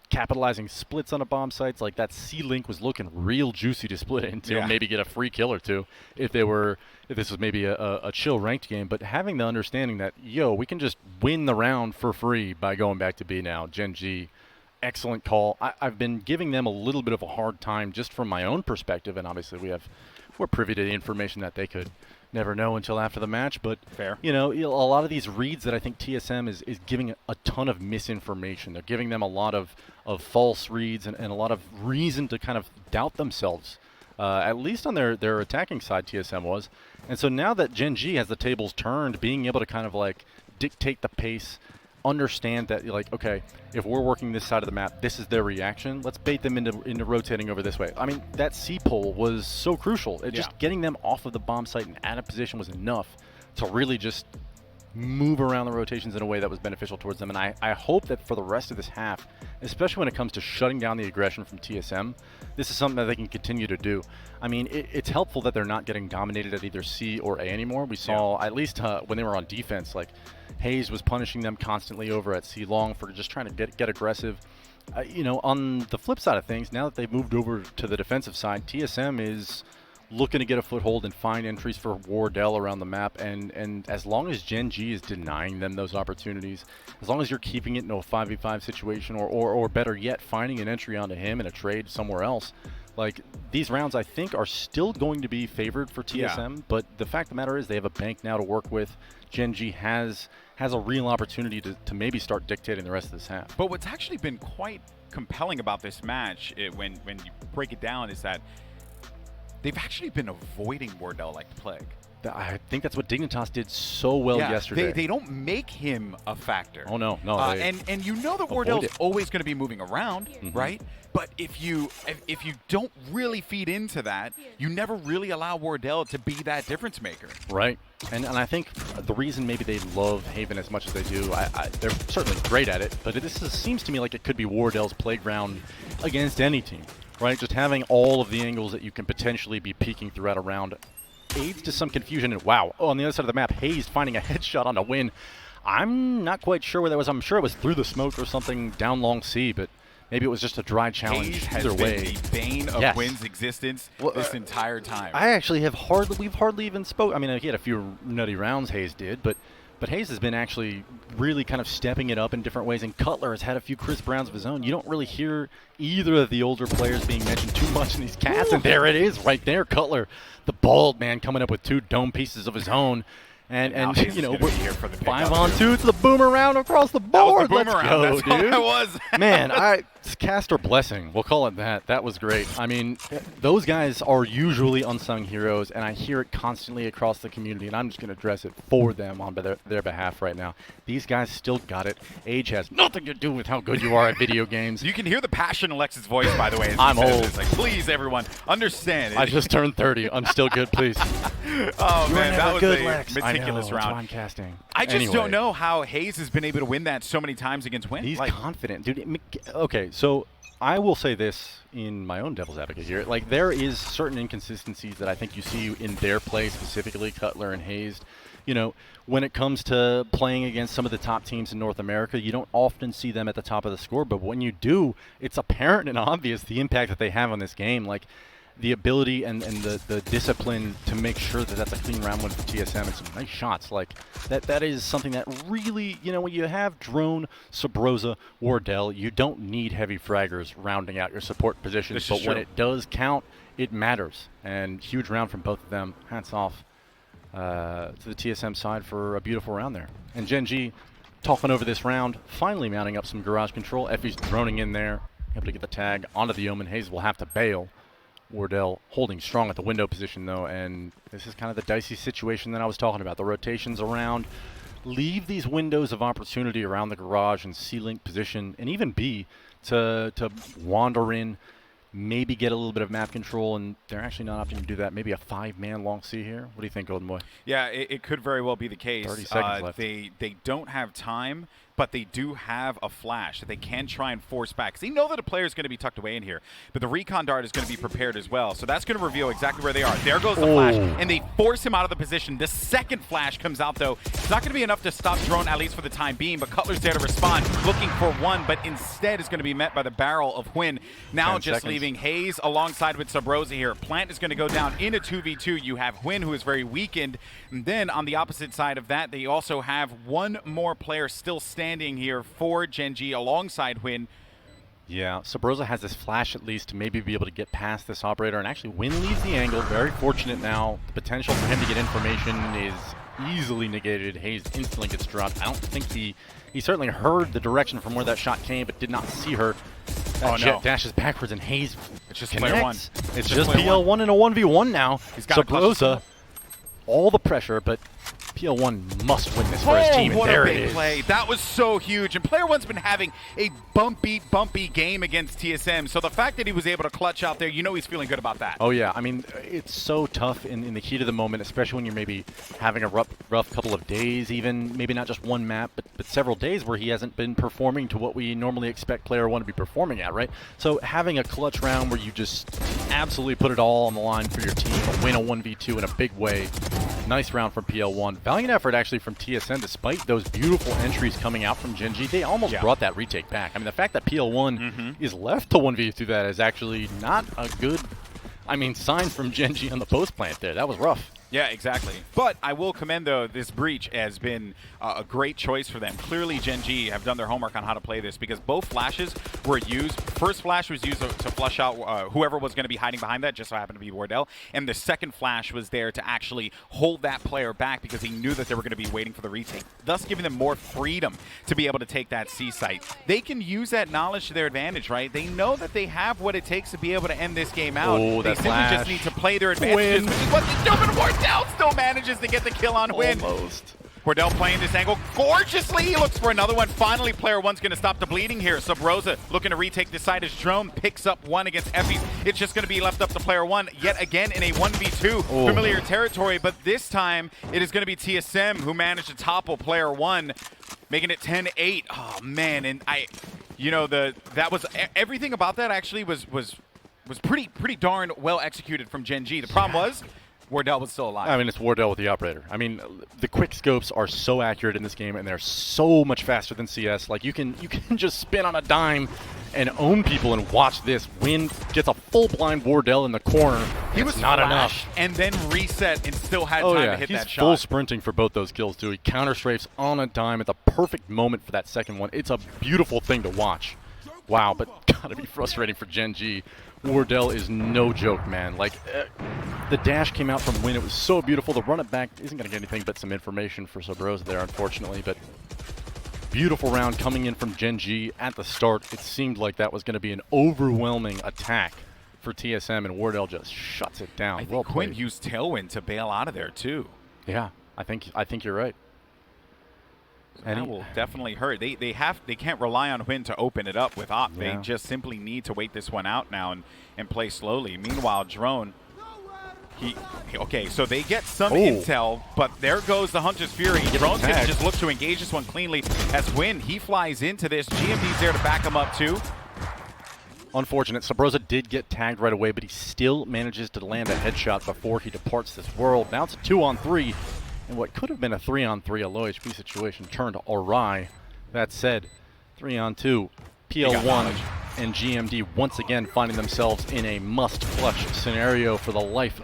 Capitalizing splits on a bomb sites, like that C-Link was looking real juicy to split into, maybe get a free kill or two if this was maybe a chill ranked game. But having the understanding that, yo, we can just win the round for free by going back to B now. Gen.G, excellent call. I've been giving them a little bit of a hard time just from my own perspective, and obviously we're privy to the information that they could never know until after the match. But you know, a lot of these reads that I think TSM is giving a ton of misinformation. They're giving them a lot of false reads and a lot of reason to kind of doubt themselves, at least on their attacking side. TSM was. And so now that Gen.G has the tables turned, being able to kind of like dictate the pace, understand that, like, okay, if we're working this side of the map, this is their reaction. Let's bait them into rotating over this way. I mean, that C pull was so crucial. Just getting them off of the bomb site and out of position was enough to really just move around the rotations in a way that was beneficial towards them. And I hope that for the rest of this half, especially when it comes to shutting down the aggression from TSM, this is something that they can continue to do. I mean, it's helpful that they're not getting dominated at either C or A anymore. We saw, at least when they were on defense, like Hayes was punishing them constantly over at C long for just trying to get aggressive. You know, on the flip side of things, now that they've moved over to the defensive side, TSM is looking to get a foothold and find entries for Wardell around the map, and as long as Gen.G is denying them those opportunities, as long as you're keeping it in a 5v5 situation, or better yet, finding an entry onto him in a trade somewhere else, like, these rounds I think are still going to be favored for TSM, but the fact of the matter is they have a bank now to work with. Gen.G has a real opportunity to maybe start dictating the rest of this half. But what's actually been quite compelling about this match, when you break it down, is that they've actually been avoiding Wardell like the plague. I think that's what Dignitas did so well yesterday. They don't make him a factor. Oh no, no. And you know that Wardell's always going to be moving around, right? But if you don't really feed into that, you never really allow Wardell to be that difference maker. Right. And I think the reason maybe they love Haven as much as they do, they're certainly great at it, but seems to me like it could be Wardell's playground against any team, right? Just having all of the angles that you can potentially be peeking throughout a round aids to some confusion. And wow, on the other side of the map, Hayes finding a headshot on a win. I'm not quite sure where that was. I'm sure it was through the smoke or something down long C, but maybe it was just a dry challenge. Hayes either way. Been the bane of Win's existence this entire time. I actually have we've hardly even spoke. I mean, he had a few nutty rounds, Hayes did, but Hayes has been actually really kind of stepping it up in different ways, and Cutler has had a few crisp rounds of his own. You don't really hear either of the older players being mentioned too much in these casts, and there it is right there. Cutler, the bald man, coming up with 2 dome pieces of his own. And you know, we're here for the 5-on-2 to the boomer round across the board. That was the boomer round. Let's go, That's dude. all that was. Man, cast or blessing. We'll call it that. That was great. I mean, those guys are usually unsung heroes, and I hear it constantly across the community, and I'm just going to address it for them on their behalf right now. These guys still got it. Age has nothing to do with how good you are at video games. You can hear the passion in Alex's voice, by the way. I'm old. It's like, please, everyone, understand. I just turned 30. I'm still good, please. Oh, man, that was a meticulous round. That's why I'm casting. I just don't know how Hayes has been able to win that so many times against Win. He's confident, dude. Okay, so I will say this in my own devil's advocate here. Like, there is certain inconsistencies that I think you see in their play, specifically Cutler and Hayes. You know, when it comes to playing against some of the top teams in North America, you don't often see them at the top of the score. But when you do, it's apparent and obvious the impact that they have on this game. Like, the ability and the discipline to make sure that that's a clean round win for TSM and some nice shots. Like, that is something that really, you know, when you have Drone, Sabrosa, Wardell, you don't need heavy fraggers rounding out your support positions. But when it does count, it matters. And huge round from both of them. Hats off to the TSM side for a beautiful round there. And GenG talking over this round, finally mounting up some garage control. Effie's droning in there, able to get the tag onto the Omen. Hayes will have to bail. Wardell holding strong at the window position, though, and this is kind of the dicey situation that I was talking about. The rotations around leave these windows of opportunity around the garage and C-link position, and even B, to wander in, maybe get a little bit of map control, and they're actually not opting to do that. Maybe a 5-man long C here. What do you think, Golden Boy? Yeah, it could very well be the case. 30 seconds left. They don't have time, but they do have a flash that they can try and force back. Because they know that a player is going to be tucked away in here, but the recon dart is going to be prepared as well. So that's going to reveal exactly where they are. There goes the flash, and they force him out of the position. The second flash comes out, though. It's not going to be enough to stop Drone, at least for the time being, but Cutler's there to respond, looking for one, but instead is going to be met by the barrel of Hwin. Now just leaving Hayes alongside with Sabrosa here. Plant is going to go down in a 2v2. You have Hwin, who is very weakened. And then on the opposite side of that, they also have one more player still standing here for GenG alongside Hwin. Yeah, Sabrosa has this flash at least to maybe be able to get past this operator, and actually Hwin leaves the angle. Very fortunate now. The potential for him to get information is easily negated. Hayes instantly gets dropped. I don't think he certainly heard the direction from where that shot came, but did not see her. That jet dashes backwards, and Hayes it's just connects. player one. It's just PL1 in a 1v1 now. He's got Sabrosa, all the pressure, but PL1 must win this for his team, and there it is. Play. That was so huge, and Player One's been having a bumpy game against TSM, so the fact that he was able to clutch out there, you know he's feeling good about that. Oh yeah, I mean, it's so tough in the heat of the moment, especially when you're maybe having a rough couple of days, even maybe not just one map, but several days where he hasn't been performing to what we normally expect Player One to be performing at, right? So having a clutch round where you just absolutely put it all on the line for your team, win a 1v2 in a big way. Nice round from PL1. Valiant effort actually from TSM, despite those beautiful entries coming out from GenG. They almost brought that retake back. I mean, the fact that PL1 is left to 1v2 that is actually not a good, sign from GenG on the post plant there. That was rough. Yeah, exactly. But I will commend, though, this breach has been a great choice for them. Clearly, GenG have done their homework on how to play this because both flashes were used. First flash was used to flush out whoever was going to be hiding behind that, just so happened to be Wardell. And the second flash was there to actually hold that player back because he knew that they were going to be waiting for the retake, thus giving them more freedom to be able to take that C site. They can use that knowledge to their advantage, right? They know that they have what it takes to be able to end this game out. Oh, they simply flash. Just need to play their advantages, which is what they're doing. Wardell still manages to get the kill on Win. Almost. Wardell playing this angle gorgeously. He looks for another one. Finally, player one's going to stop the bleeding here. Subrosa looking to retake this side as Drone picks up one against Effie. It's just going to be left up to player one yet again in a 1v2 familiar territory, but this time it is going to be TSM who managed to topple player one, making it 10-8. Oh man, and everything about that actually was pretty darn well executed from Gen.G. The problem was Wardell was still alive. I mean, it's Wardell with the operator. I mean, the quick scopes are so accurate in this game, and they're so much faster than CS. Like, you can just spin on a dime and own people and watch this. Win gets a full blind Wardell in the corner. He was not enough. And then reset and still had time to hit that shot. He's full sprinting for both those kills, too. He counter strafes on a dime at the perfect moment for that second one. It's a beautiful thing to watch. Wow, but gotta be frustrating for Gen.G. Wardell is no joke, man. Like, the dash came out from Win. It was so beautiful. The run it back isn't going to get anything but some information for Subrosa there, unfortunately. But beautiful round coming in from Gen.G at the start. It seemed like that was going to be an overwhelming attack for TSM, and Wardell just shuts it down. I think Quinn used Tailwind to bail out of there, too. Yeah, I think you're right. And that will definitely hurt. They can't rely on Win to open it up with Op. Yeah. They just simply need to wait this one out now and play slowly. Meanwhile, Drone, okay, so they get some intel, but there goes the Hunter's Fury. Drone's going to just look to engage this one cleanly as Win, he flies into this. GMD's there to back him up too. Unfortunate. Subrosa did get tagged right away, but he still manages to land a headshot before he departs this world. Now it's a 2-on-3. And what could have been a 3-on-3, a low HP situation, turned awry. That said, 3-on-2, PL1 and GMD once again finding themselves in a must-clutch scenario for the life.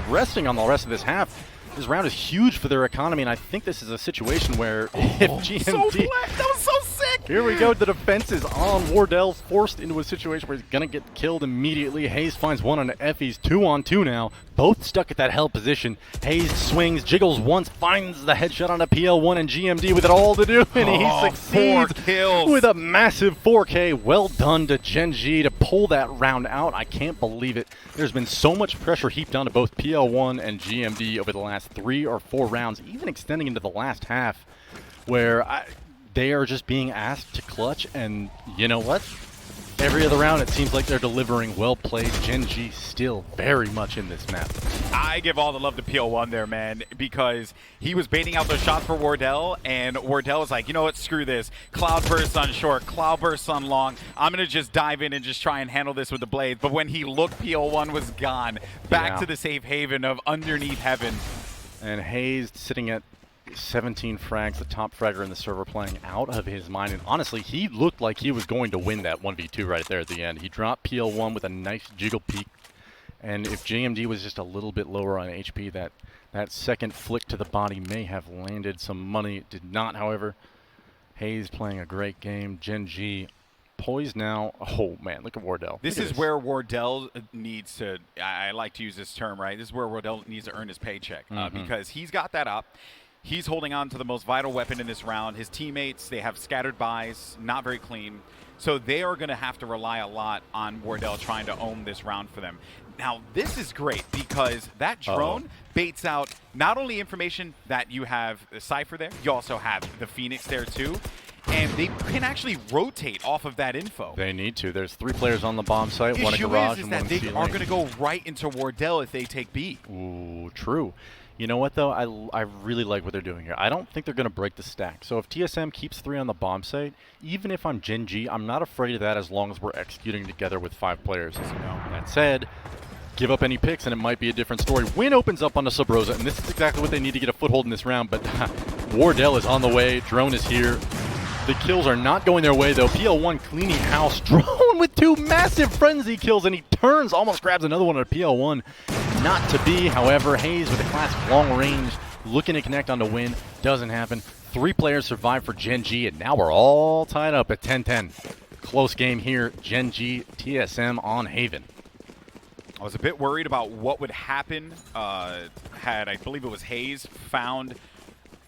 Resting on the rest of this half, this round is huge for their economy, and I think this is a situation where if GMD... that was so sick! Here we go, the defense is on. Wardell forced into a situation where he's going to get killed immediately. Hayes finds one on Effie's 2-on-2 now. Both stuck at that held position. Hayes swings, jiggles once, finds the headshot on a PL1 and GMD with it all to do, and he succeeds 4 kills with a massive 4K. Well done to Gen.G to pull that round out. I can't believe it. There's been so much pressure heaped onto both PL1 and GMD over the last 3 or 4 rounds, even extending into the last half, where they are just being asked to clutch, and you know what? Every other round, it seems like they're delivering. Well played. Gen.G still very much in this map. I give all the love to PL1 there, man, because he was baiting out those shots for Wardell, and Wardell was like, you know what, screw this. Cloudburst on short, Cloudburst on long. I'm going to just dive in and just try and handle this with the blade. But when he looked, PL1 was gone. Back to the safe haven of underneath heaven. And Hayes sitting at 17 frags, the top fragger in the server, playing out of his mind. And honestly, he looked like he was going to win that 1v2 right there at the end. He dropped PL1 with a nice jiggle peek. And if GMD was just a little bit lower on HP, that second flick to the body may have landed some money. It did not, however. Hayes playing a great game. Gen.G poised now. Oh, man, look at Wardell. This is where Wardell needs to, I like to use this term, right? This is where Wardell needs to earn his paycheck because he's got that up. He's holding on to the most vital weapon in this round. His teammates, they have scattered buys, not very clean. So they are going to have to rely a lot on Wardell trying to own this round for them. Now, this is great because that drone baits out not only information that you have the Cypher there, you also have the Phoenix there too. And they can actually rotate off of that info. They need to. There's 3 players on the bomb site, one in garage and one in C lane. They are going to go right into Wardell if they take B. Ooh, true. You know what, though? I really like what they're doing here. I don't think they're going to break the stack. So if TSM keeps 3 on the bomb site, even if I'm Gen.G, I'm not afraid of that as long as we're executing together with 5 players. As you know. That said, give up any picks and it might be a different story. Win opens up onto Subrosa, and this is exactly what they need to get a foothold in this round. But Wardell is on the way. Drone is here. The kills are not going their way, though. PL1 cleaning house. Drone with 2 massive frenzy kills, and he turns, almost grabs another one at PL1. Not to be, however. Hayes with a classic long range, looking to connect on to Win. Doesn't happen. 3 players survive for Gen.G, and now we're all tied up at 10-10. Close game here. Gen.G, TSM on Haven. I was a bit worried about what would happen had, I believe it was Hayes, found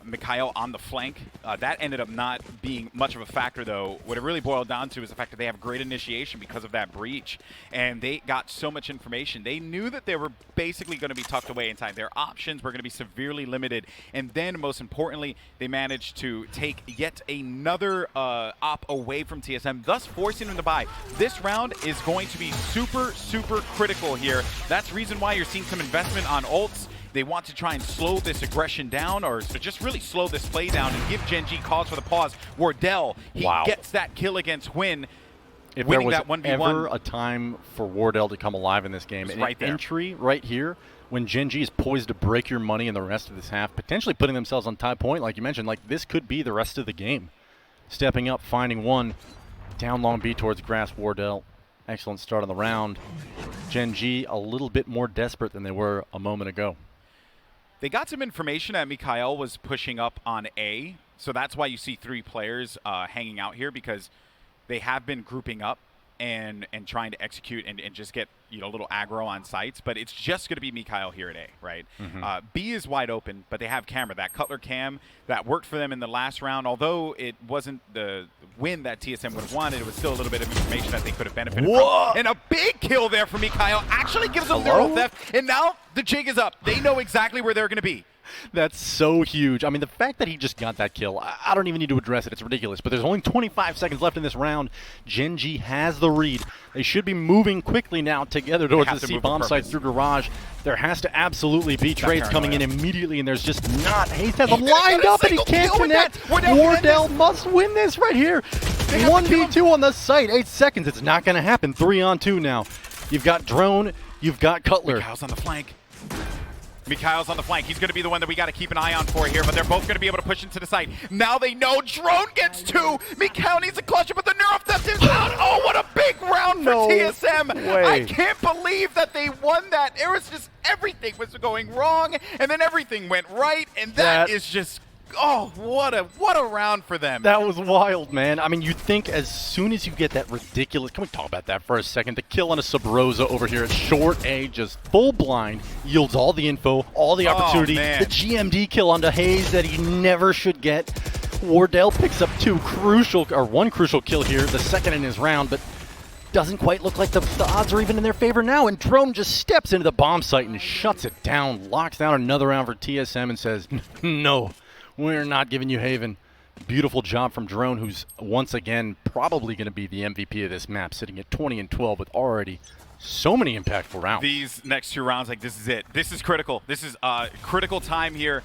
Mikhail on the flank. That ended up not being much of a factor, though. What it really boiled down to is the fact that they have great initiation because of that breach, and they got so much information. They knew that they were basically going to be tucked away inside. Their options were going to be severely limited, and then, most importantly, they managed to take yet another op away from TSM, thus forcing them to buy. This round is going to be super, super critical here. That's the reason why you're seeing some investment on ults. They want to try and slow this aggression down, or just really slow this play down and give Gen.G cause for the pause. Wardell, he gets that kill against Win, if winning there was that 1v1. ever a time for Wardell to come alive in this game, right there. Entry right here, when Gen.G is poised to break your money in the rest of this half, potentially putting themselves on tie point, like you mentioned, like this could be the rest of the game. Stepping up, finding one, down long B towards grass. Wardell, excellent start on the round. Gen.G a little bit more desperate than they were a moment ago. They got some information that Mikhail was pushing up on A, so that's why you see 3 players hanging out here, because they have been grouping up and trying to execute and just get a little aggro on sites. But it's just going to be Mikhail here at A, right? B is wide open, but they have camera. That Cutler cam that worked for them in the last round, although it wasn't the win that TSM would have wanted, it was still a little bit of information that they could have benefited from. And a big kill there for Mikhail actually gives them neural theft, and now the jig is up. They know exactly where they're going to be. That's so huge. I mean, the fact that he just got that kill, I don't even need to address it. It's ridiculous. But there's only 25 seconds left in this round. Gen.G has the read. They should be moving quickly now together towards the C bomb site through garage. There has to absolutely be trades coming in immediately, and there's just not. Hayes has him lined up, and he can't connect. Wardell must win this right here. 1v2 on the site. 8 seconds. It's not going to happen. 3-on-2 now. You've got Drone. You've got Cutler. Mikhail's on the flank. Mikhail's on the flank. He's going to be the one that we got to keep an eye on for here, but they're both going to be able to push into the site. Now they know Drone gets 2. Mikhail needs a clutch, but the neural theft is out. Oh, what a big round for TSM. I can't believe that they won that. It was just everything was going wrong, and then everything went right, and that is just... Oh, what a round for them. That was wild, man. I mean, you think as soon as you get that ridiculous... Can we talk about that for a second? The kill on a Sub-Rosa over here at short A, just full blind, yields all the info, all the opportunity. The GMD kill onto Hayes that he never should get. Wardell picks up one crucial kill here, the second in his round, but doesn't quite look like the odds are even in their favor now. And Drone just steps into the bomb site and shuts it down, locks down another round for TSM and says, no. We're not giving you haven. Beautiful job from Drone, who's once again probably going to be the MVP of this map, sitting at 20-12 with already so many impactful rounds. These next 2 rounds, like, this is it. This is critical. This is critical time here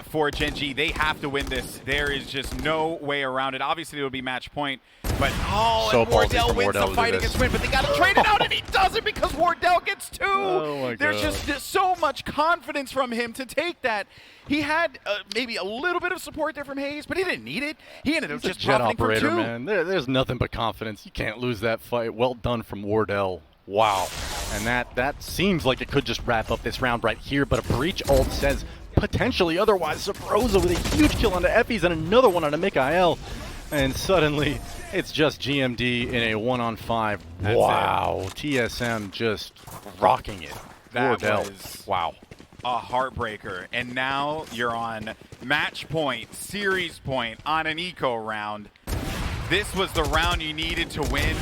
for Gen.G. They have to win this. There is just no way around it. Obviously, it will be match point. But, and Wardell wins the fight against Win, but they got to trade it out, and he doesn't because Wardell gets 2. Oh my God. There's just so much confidence from him to take that. He had maybe a little bit of support there from Hayes, but he didn't need it. He ended up just jet operator, for 2. Man. There's nothing but confidence. You can't lose that fight. Well done from Wardell. Wow. And that seems like it could just wrap up this round right here, but a breach ult says potentially otherwise. Sub-Rosa with a huge kill onto Effie's and another one onto Mikhail. And suddenly, it's just GMD in a 1-on-5. Wow. TSM just rocking it. That Wardell. was wow. A heartbreaker. And now you're on match point, series point, on an eco round. This was the round you needed to win.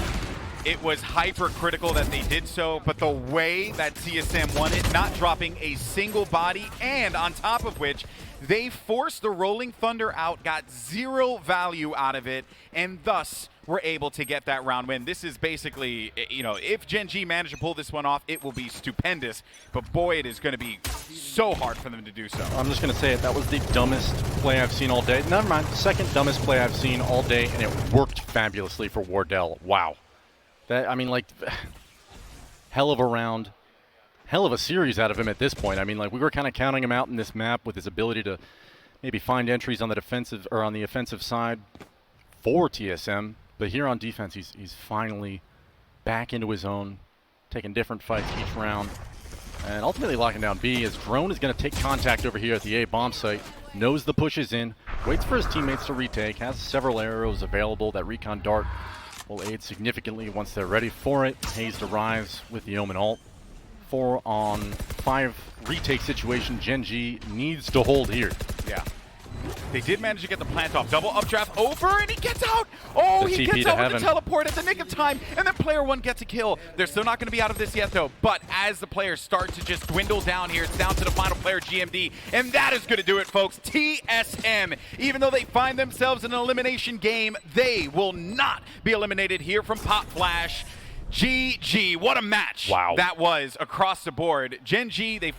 It was hyper-critical that they did so, but the way that TSM won it, not dropping a single body, and on top of which, they forced the Rolling Thunder out, got 0 value out of it, and thus were able to get that round win. This is basically, if Gen.G managed to pull this one off, it will be stupendous, but boy, it is going to be so hard for them to do so. I'm just going to say it. That was the dumbest play I've seen all day. Never mind, second dumbest play I've seen all day, and it worked fabulously for Wardell. Wow. Hell of a round. Hell of a series out of him at this point. I mean, we were kind of counting him out in this map with his ability to maybe find entries on the defensive or on the offensive side for TSM. But here on defense, he's finally back into his own, taking different fights each round, and ultimately locking down B as Drone is going to take contact over here at the A bomb site, knows the push is in, waits for his teammates to retake, has several arrows available. That recon dart will aid significantly once they're ready for it. Hayes arrives with the Omen ult. 4-on-5 retake situation. Gen.G needs to hold here. Yeah. They did manage to get the plant off. Double updraft over, and he gets out. Oh, The he TP gets to out with heaven. the teleport at the nick of time, and then player one gets a kill. They're still not going to be out of this yet, though. But as the players start to just dwindle down here, it's down to the final player, GMD, and that is going to do it, folks. TSM, even though they find themselves in an elimination game, they will not be eliminated here from Pop Flash. GG, what a match Wow. that was across the board. Gen.G, they